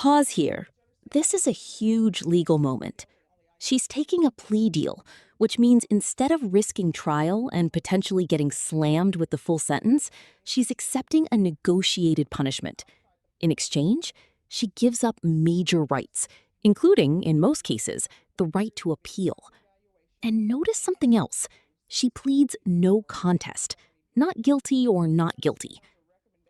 Pause here. This is a huge legal moment. She's taking a plea deal, which means instead of risking trial and potentially getting slammed with the full sentence, she's accepting a negotiated punishment. In exchange, she gives up major rights, including, in most cases, the right to appeal. And notice something else. She pleads no contest, not guilty or not guilty.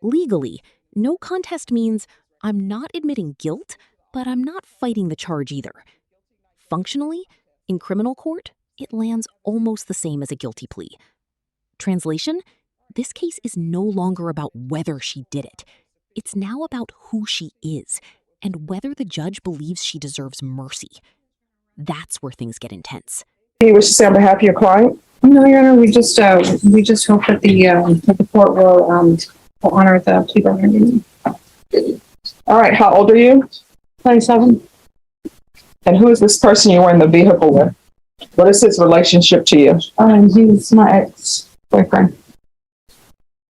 Legally, no contest means I'm not admitting guilt, but I'm not fighting the charge either. Functionally, in criminal court, it lands almost the same as a guilty plea. Translation: this case is no longer about whether she did it. It's now about who she is and whether the judge believes she deserves mercy. That's where things get intense. Do you wish to say on behalf of your client? No, Your Honor, we just hope that the court will honor the plea bargain. All right, how old are you? 27. And who is this person you were in the vehicle with? What is his relationship to you? He's my ex-boyfriend.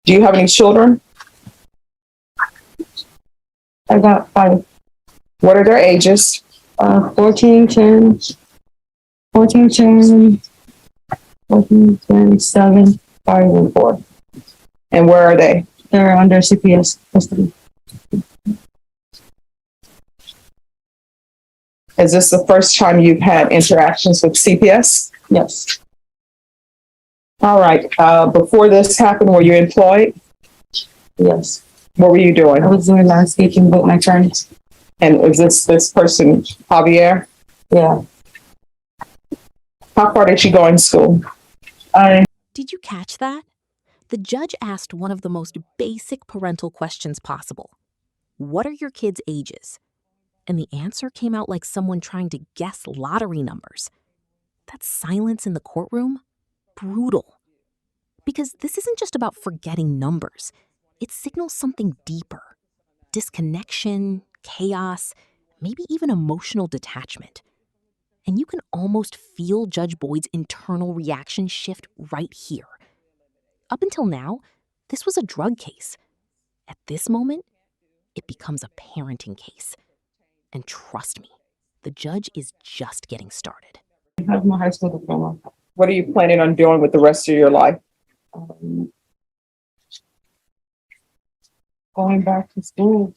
Do you have any children? I got 5. What are their ages? 14, 10, 7, 5, and 4. And where are they? They're under CPS custody. Is this the first time you've had interactions with CPS? Yes. All right. Before this happened, were you employed? Yes. What were you doing? I was doing landscaping with my friends. And is this person Javier? Yeah. How far did she go in school? Did you catch that? The judge asked one of the most basic parental questions possible. What are your kids' ages? And the answer came out like someone trying to guess lottery numbers. That silence in the courtroom? Brutal. Because this isn't just about forgetting numbers. It signals something deeper. Disconnection, chaos, maybe even emotional detachment. And you can almost feel Judge Boyd's internal reaction shift right here. Up until now, this was a drug case. At this moment, it becomes a parenting case. And trust me, the judge is just getting started. I have my high school diploma. What are you planning on doing with the rest of your life? Going back to school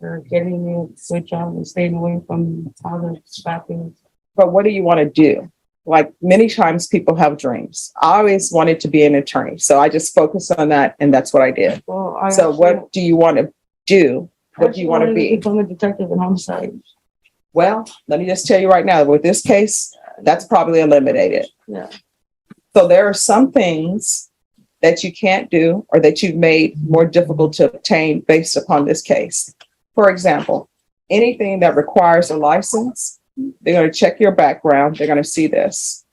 or getting me a good job and staying away from all the bad things. But what do you want to do? Like many times people have dreams. I always wanted to be an attorney. So I just focused on that and that's what I did. Well, what do you want to do? What do you want to be? Become a detective in homicide. Well, let me just tell you right now, with this case, that's probably eliminated. Yeah. So there are some things that you can't do or that you've made more difficult to obtain based upon this case. For example, anything that requires a license, they're going to check your background. They're going to see this.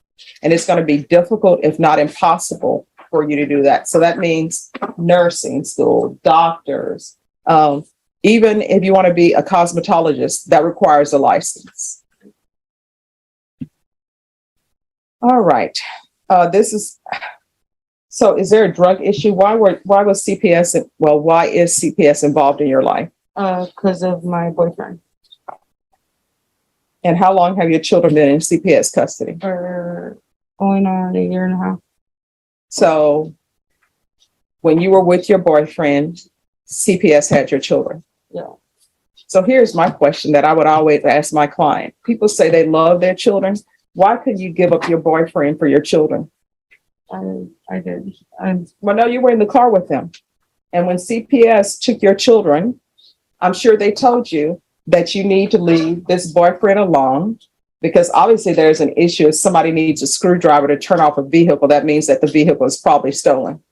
And it's going to be difficult, if not impossible, for you to do that. So that means nursing school, doctors, even if you want to be a cosmetologist, that requires a license. All right. So is there a drug issue? Why is CPS involved in your life? Because of my boyfriend. And how long have your children been in CPS custody? For going on 1.5 years. So when you were with your boyfriend, CPS had your children. Yeah. So here's my question that I would always ask my client. People say they love their children. Why could you give up your boyfriend for your children? I did. Well, no, you were in the car with them. And when CPS took your children, I'm sure they told you that you need to leave this boyfriend alone because obviously there's an issue. If somebody needs a screwdriver to turn off a vehicle, that means that the vehicle is probably stolen.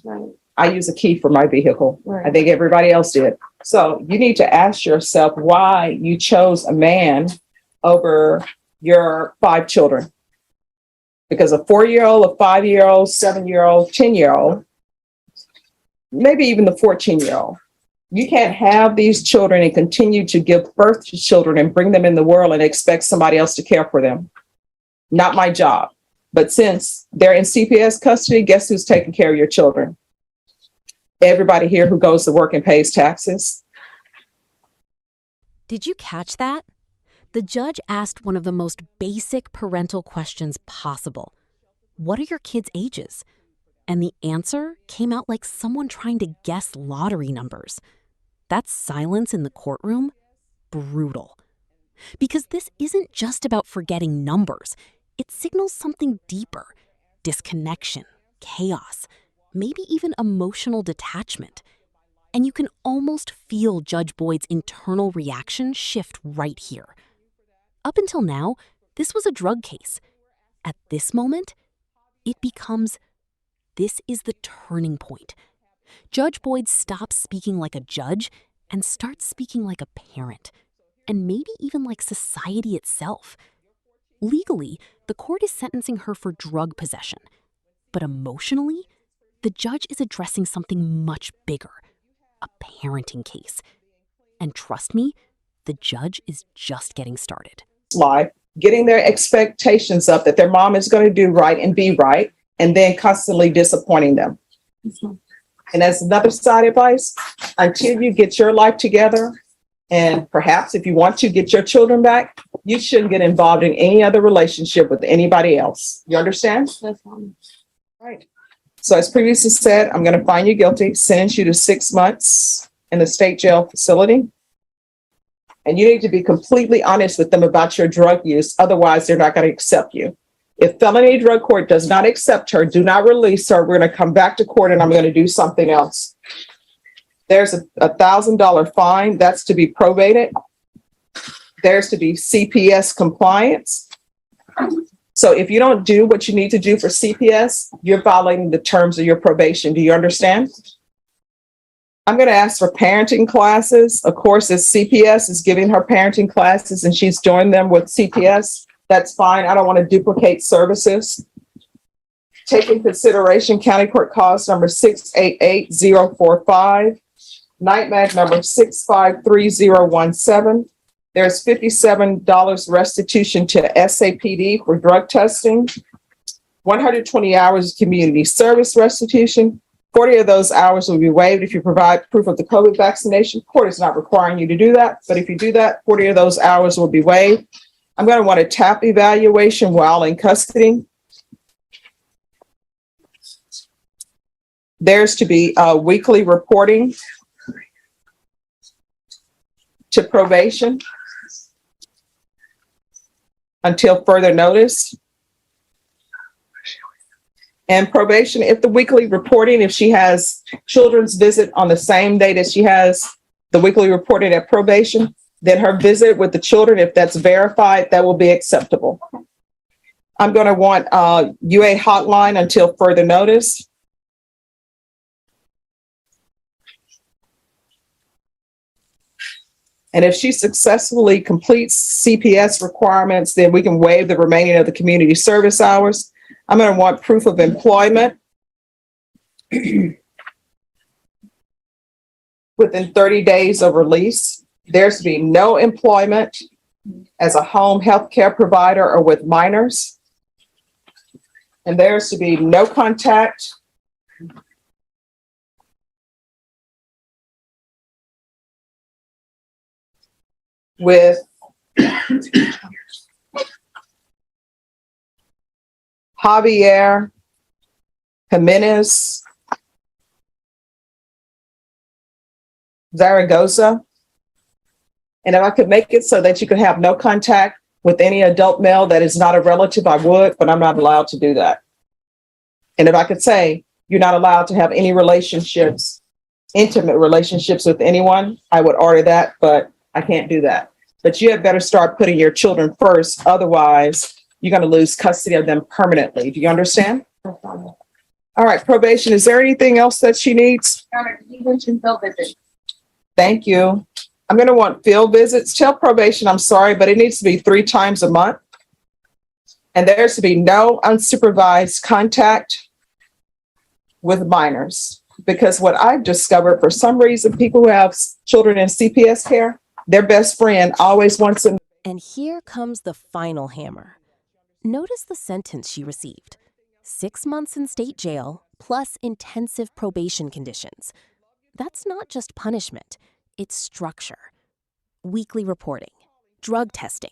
Right. I use a key for my vehicle. Right. I think everybody else did. So you need to ask yourself why you chose a man over your 5 children. Because a 4-year-old, a 5-year-old, 7-year-old, 10-year-old, maybe even the 14-year-old. You can't have these children and continue to give birth to children and bring them in the world and expect somebody else to care for them. Not my job. But since they're in CPS custody, guess who's taking care of your children? Everybody here who goes to work and pays taxes. Did you catch that? The judge asked one of the most basic parental questions possible. What are your kids' ages? And the answer came out like someone trying to guess lottery numbers. That silence in the courtroom? Brutal. Because this isn't just about forgetting numbers. It signals something deeper: disconnection, chaos, maybe even emotional detachment. And you can almost feel Judge Boyd's internal reaction shift right here. Up until now, this was a drug case. At this moment, it becomes, this is the turning point. Judge Boyd stops speaking like a judge and starts speaking like a parent, and maybe even like society itself. Legally, the court is sentencing her for drug possession. But emotionally, the judge is addressing something much bigger: a parenting case. And trust me, the judge is just getting started. Life, getting their expectations up that their mom is going to do right and be right, and then constantly disappointing them. And as another side advice, until you get your life together, and perhaps if you want to get your children back, you shouldn't get involved in any other relationship with anybody else. You understand? That's fine. Right. So as previously said, I'm going to find you guilty, sentence you to 6 months in the state jail facility. And you need to be completely honest with them about your drug use. Otherwise, they're not going to accept you. If felony drug court does not accept her, do not release her. We're going to come back to court and I'm going to do something else. There's a $1,000 fine. That's to be probated. There's to be CPS compliance. So if you don't do what you need to do for CPS, you're violating the terms of your probation. Do you understand? I'm going to ask for parenting classes. Of course, if CPS is giving her parenting classes and she's doing them with CPS, that's fine. I don't want to duplicate services. Take in consideration county court cost number 688045, night mag number 653017. There's $57 restitution to SAPD for drug testing, 120 hours of community service restitution. 40 of those hours will be waived if you provide proof of the COVID vaccination. Court is not requiring you to do that, but if you do that, 40 of those hours will be waived. I'm going to want a TAP evaluation while in custody. There's to be weekly reporting to probation until further notice. And probation, if the weekly reporting, if she has children's visit on the same day that she has the weekly reporting at probation, then her visit with the children, if that's verified, that will be acceptable. I'm going to want UA hotline until further notice. And if she successfully completes CPS requirements, then we can waive the remaining of the community service hours. I'm going to want proof of employment within 30 days of release. There's to be no employment as a home health care provider or with minors. And there's to be no contact with Javier Jimenez Zaragoza. And if I could make it so that you could have no contact with any adult male that is not a relative, I would, but I'm not allowed to do that. And if I could say you're not allowed to have any relationships, intimate relationships with anyone, I would order that, but I can't do that. But you had better start putting your children first. Otherwise, you're going to lose custody of them permanently. Do you understand? All right, probation. Is there anything else that she needs? You mentioned field visit. Thank you. I'm going to want field visits. Tell probation, I'm sorry, but it needs to be 3 times a month. And there's to be no unsupervised contact with minors. Because what I've discovered, for some reason, people who have children in CPS care, their best friend always wants them. And here comes the final hammer. Notice the sentence she received: 6 months in state jail plus intensive probation conditions. That's not just punishment, it's structure. weekly reporting, drug testing,